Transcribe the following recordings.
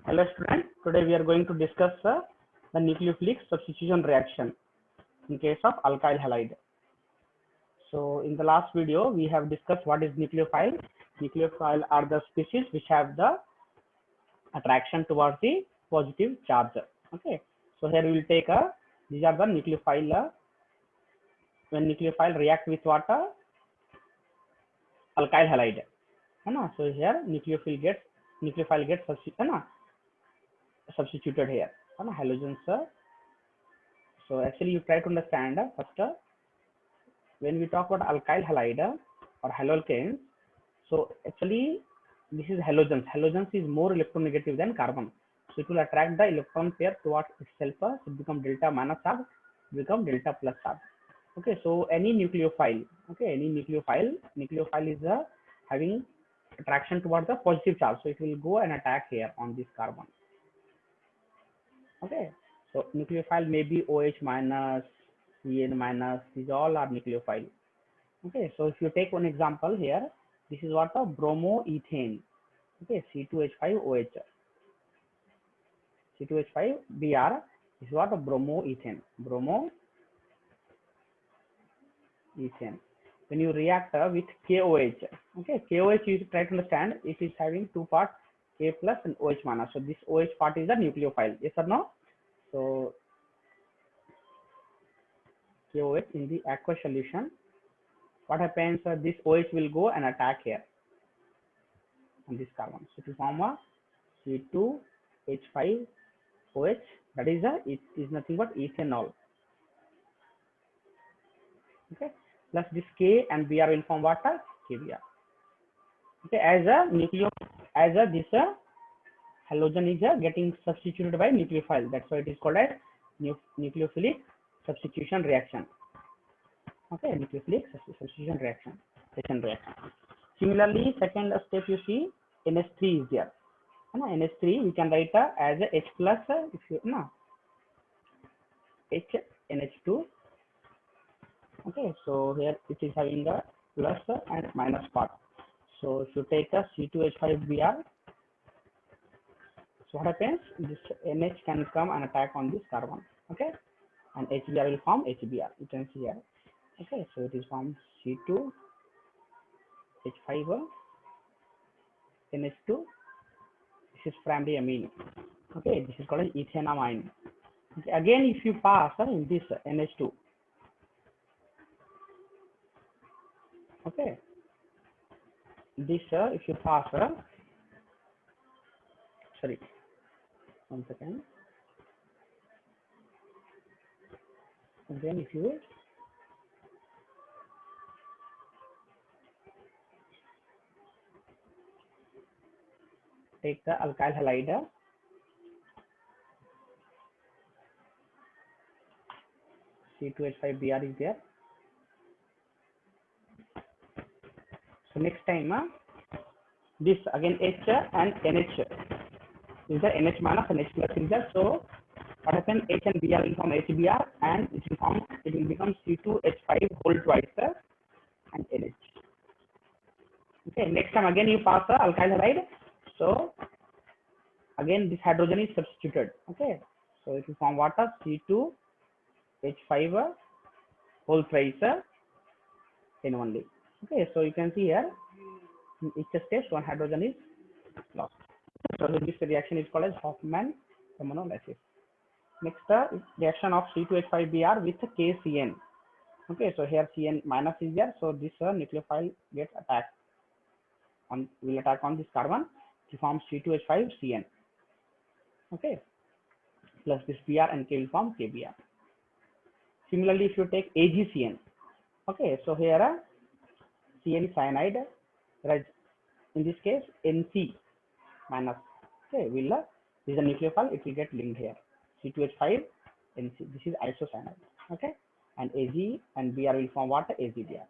Hello students, today we are going to discuss the nucleophilic substitution reaction in case of alkyl halide. So in the last video we have discussed what is nucleophile. Nucleophile are the species which have the attraction towards the positive charge. Okay, so here we will take these are the nucleophile. When nucleophile react with what? Alkyl halide. So here nucleophile gets substituted here. Halogens. So actually you try to understand first when we talk about alkyl halide or haloalkanes. So actually this is halogens. Halogens is more electronegative than carbon. So it will attract the electron pair towards itself. So it become delta minus charge, become delta plus charge. Okay, so any nucleophile, nucleophile is having attraction towards the positive charge. So it will go and attack here on this carbon. Okay, so nucleophile may be OH minus, CN minus, these all are nucleophile. Okay, so if you take one example here, this is what a bromoethane. Okay, C2H5OH. C2H5Br is what a bromoethane. Bromoethane. When you react with KOH, okay, KOH you try to understand it is having two parts, K plus and OH minus. So this OH part is a nucleophile, yes or no? So KOH in the aqueous solution, what happens? This OH will go and attack here on this carbon. So to form a C2H5OH, that is it is nothing but ethanol. Okay, plus this K and Br will form what? KBr. Okay, as this halogen is getting substituted by nucleophile. That's why it is called as nucleophilic substitution reaction. Okay, nucleophilic substitution reaction. Similarly, second step you see NH3 is there. NH3 we can write as a H plus if you H NH2. Okay, so here it is having a plus and minus part. So if you take a C2H5Br, so what happens? This NH can come and attack on this carbon. Okay, and HBr will form HBr. You can see here. Okay, so it is formed C2H5 NH2. This is primary amine. Okay, this is called as ethanamine. Okay, again, if you pass in this NH2. Okay, this if you pass sorry, one second. And then if you take the alkyl halide, C2H5Br is there. So next time this again H and NH is the NH minus and H plus is there. So what happens? H and Br will form HBr and it will become C2H5 whole twice and NH. Okay, next time again you pass the alkyl halide. So again this hydrogen is substituted. Okay, so it will form what? C2H5 whole thrice N only. Okay, so you can see here in each step one hydrogen is lost. So this reaction is called as Hofmann ammonolysis. Next reaction of C2H5Br with KCN. Okay, so here Cn minus is there, so this nucleophile gets attacked on will attack on this carbon to form C2H5Cn. Okay, plus this Br and K will form KBr. Similarly, if you take AgCN, okay, so here CN is cyanide, right? In this case, NC minus. Okay, will this is a nucleophile, it will get linked here. C2H5 NC. This is isocyanide. Okay, and Ag and Br will form what? AgBr.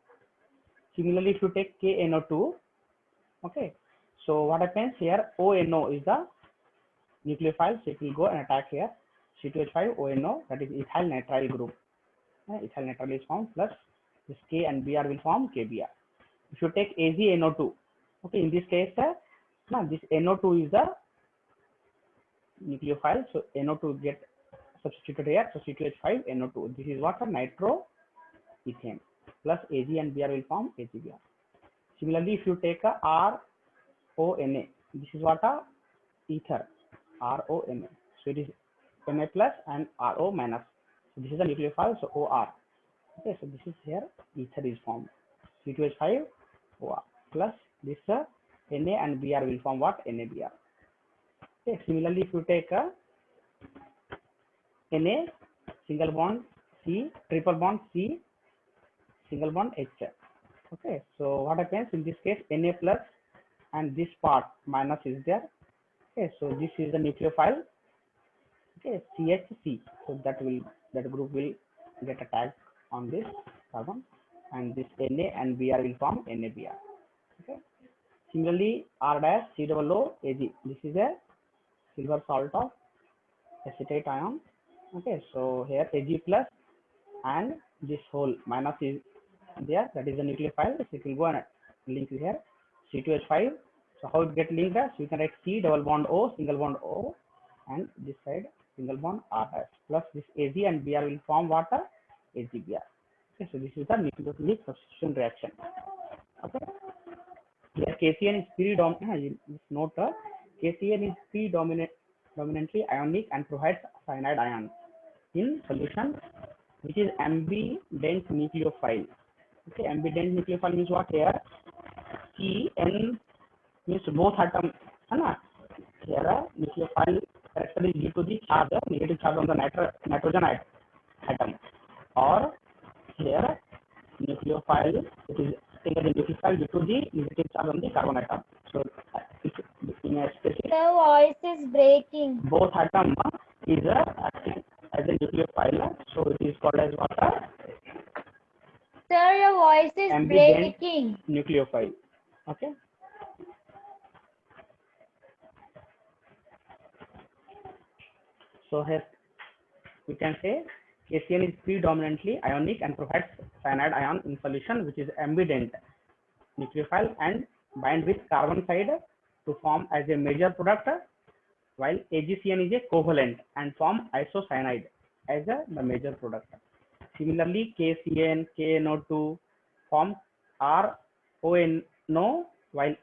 Similarly, if you take KNO2, okay, so what happens here? ONO is the nucleophile, so it will go and attack here. C2H5 ONO, that is ethyl nitrile group. Ethyl nitrile is formed plus this K and Br will form KBr. If you take AgNO2, okay, in this case, this NO2 is the nucleophile. So NO2 get substituted here. So C2H5 NO2. This is what a nitroethane plus Ag and Br will form AgBr. Similarly, if you take a RONA, this is what a ether, RONA. So it is Na plus and RO minus. So this is a nucleophile, so OR. Okay, so this is here ether is formed. C2H5 OR plus this Na and Br will form what? NaBr. Okay, similarly, if you take a Na single bond C, triple bond C, single bond H. Okay, so what happens in this case? Na plus and this part minus is there. Okay, so this is the nucleophile. Okay, CHC. So that group will get attacked on this carbon, and this Na and Br will form NaBr. Okay. Similarly, R dash COO Ag. This is a silver salt of acetate ion. Okay, so here Ag plus and this whole minus is there. That is the nucleophile. So it will go and link here C2H5. So how it get linked? So you can write C double bond O, single bond O, and this side single bond R dash plus this Ag and Br will form what? AgBr. Okay, so this is the nucleophilic substitution reaction. Okay. Here KCN is predominant. Note KCN is predominantly ionic and provides cyanide ion in solution, which is ambident nucleophile. Okay, ambident nucleophile means what here? CN means both atom. Here nucleophile character is due to the charge, negative charge on the nitrogen atom, or here nucleophile, it is taken as nucleophile due to the negative charge on the carbon atom. So in a specific, the voice is breaking. Both atom is acting as a nucleophile, so it is called as what? Sir, your voice is Ambident breaking. Nucleophile. Okay. So here we can say KCN is predominantly ionic and provides cyanide ion in solution, which is ambident nucleophile and bind with carbon side to form as a major product, while AgCN is a covalent and form isocyanide as the major product. Similarly, KCN, KNO2 form RONO, while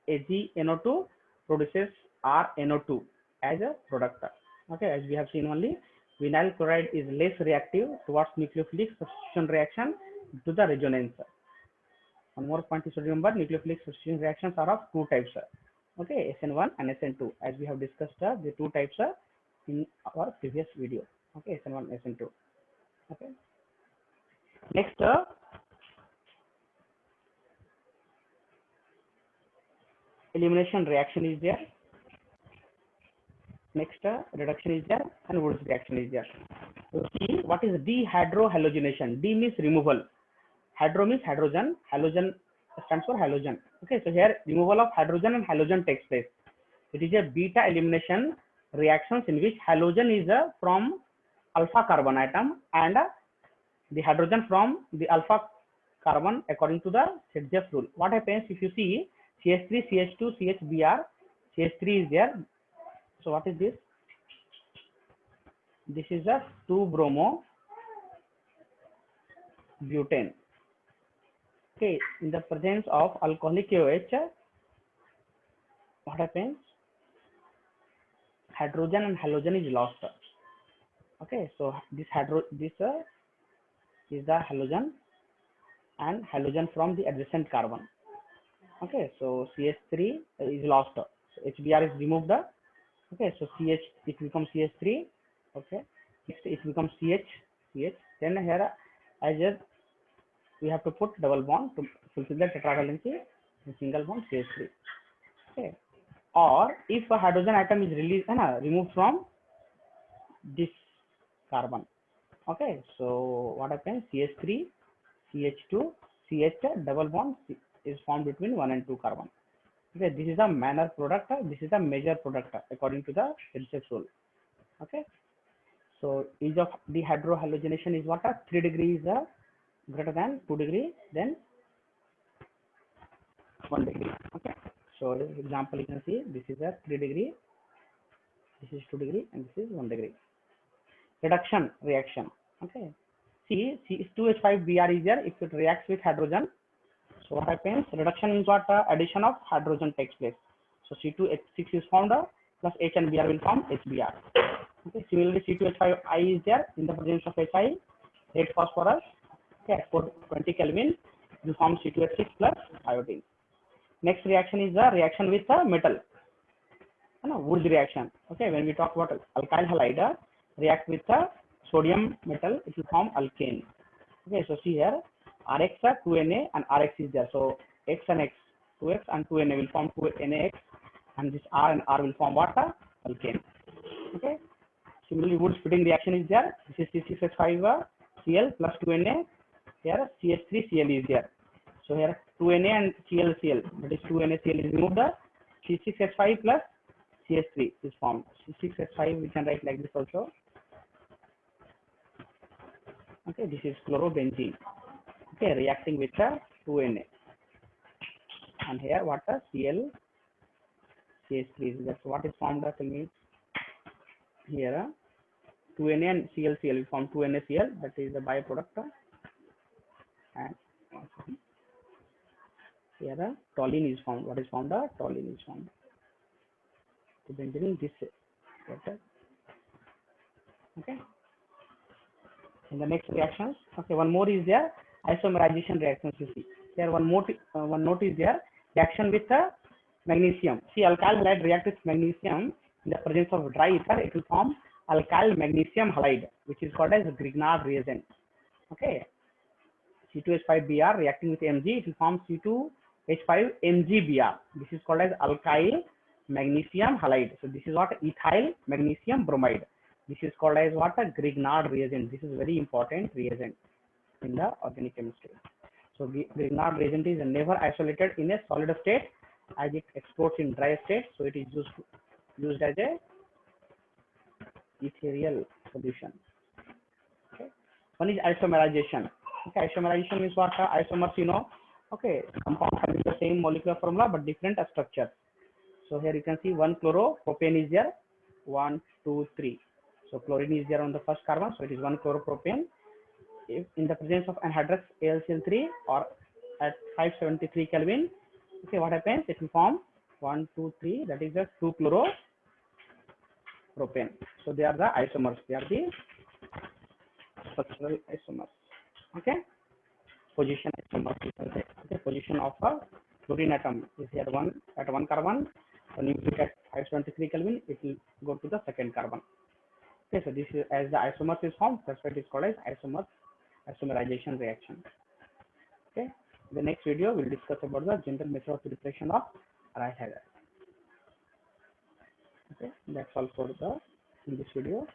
AgNO2 produces RNO2 as a product. Okay, as we have seen only, vinyl chloride is less reactive towards nucleophilic substitution reaction due to the resonance. One more point is to remember, nucleophilic substitution reactions are of two types. Okay, SN1 and SN2, as we have discussed the two types in our previous video. Okay, SN1, SN2. Okay. Next, elimination reaction is there. Next, reduction is there, and Woods reaction is there. So see what is dehydrohalogenation. D means removal. Hydro means hydrogen. Halogen stands for halogen. Okay, so here removal of hydrogen and halogen takes place. It is a beta elimination reactions in which halogen is from alpha carbon atom and the hydrogen from the alpha carbon according to the Sedgwick rule. What happens if you see CH3, CH2, CHBr, CH3 is there. So what is this? This is a 2-bromo butane. Okay, in the presence of alcoholic KOH, what happens? Hydrogen and halogen is lost. Okay, so this is the halogen and halogen from the adjacent carbon. Okay, so CH3 is lost. So HBr is removed. Okay, so CH, it becomes CH3. Okay, it becomes CH. Then here, as just we have to put double bond to fulfill the tetravalency in single bond CH3. Okay, or if a hydrogen atom is removed from this carbon. Okay, so what happens? CH3, CH2, CH double bond is formed between 1 and 2 carbon. Okay, this is the minor product, this is the major product according to the Sedgwick rule. Okay, so ease of dehydrohalogenation is what? 3 degrees greater than 2 degrees, then 1 degree. Okay, so example you can see this is a 3 degree This is 2 degree and this is 1 degree. Reduction reaction. Okay. See, C2H5Br is there if it reacts with hydrogen. So what happens? Reduction means what? Addition of hydrogen takes place. So C2H6 is formed plus H and Br will form HBr. Okay. Similarly, C2H5I is there in the presence of Hi, red phosphorus. Okay, at 420 Kelvin, will form C2H6 plus iodine. Next reaction is the reaction with the metal. Wood reaction. Okay, when we talk about alkyl halide, react with the sodium metal, it will form alkane. Okay, so see here, Rx 2Na and Rx is there. So X and X, 2X and 2Na will form 2NaX, and this R and R will form what? Alkane. Okay. Similarly, wood splitting reaction is there. This is C6H5Cl plus 2Na. Here CH3Cl is there. So here 2Na and ClCl, that is 2NaCl is removed. C6H5 plus CH3 is formed. C6H5 we can write like this also. Okay, this is chlorobenzene. Okay, reacting with the 2Na. And here what the Cl CH3 is. That's what is formed. Tell me here. 2Na and ClCl will form 2NaCl. That is the byproduct. And here toluene is formed. What is formed? Toluene is formed. So benzene this water. Okay. In the next reactions, okay, one more is there. Isomerization reactions. You see here one note is there. Reaction with magnesium. See, alkyl halide react with magnesium in the presence of dry ether. It will form alkyl magnesium halide, which is called as Grignard reagent. Okay. C2H5Br reacting with Mg, it will form C2H5MgBr. This is called as alkyl magnesium halide. So this is what? Ethyl magnesium bromide. This is called as what? A Grignard reagent. This is very important reagent in the organic chemistry. So Grignard reagent is never isolated in a solid state as it explodes in dry state. So it is used as a ethereal solution. Okay. One is isomerization. Okay, isomerization is what? Isomers, you know. Okay, compounds having the same molecular formula but different structures. So here you can see one chloropropane is there. 1, 2, 3. So chlorine is there on the first carbon. So it is one chloropropane. If in the presence of anhydrous AlCl3 or at 573 Kelvin, okay, what happens? It will form 1, 2, 3. That is the 2 chloropropane. So they are the isomers. They are the structural isomers. Okay. Position isomers. Okay. Position of a chlorine atom is here at one carbon. When you put at 573 Kelvin, it will go to the second carbon. Okay, so this is as the isomers is formed, that's why it is called as isomerization reaction. Okay, the next video will discuss about the general method of preparation of alkyl halide. Okay, that's all for in this video.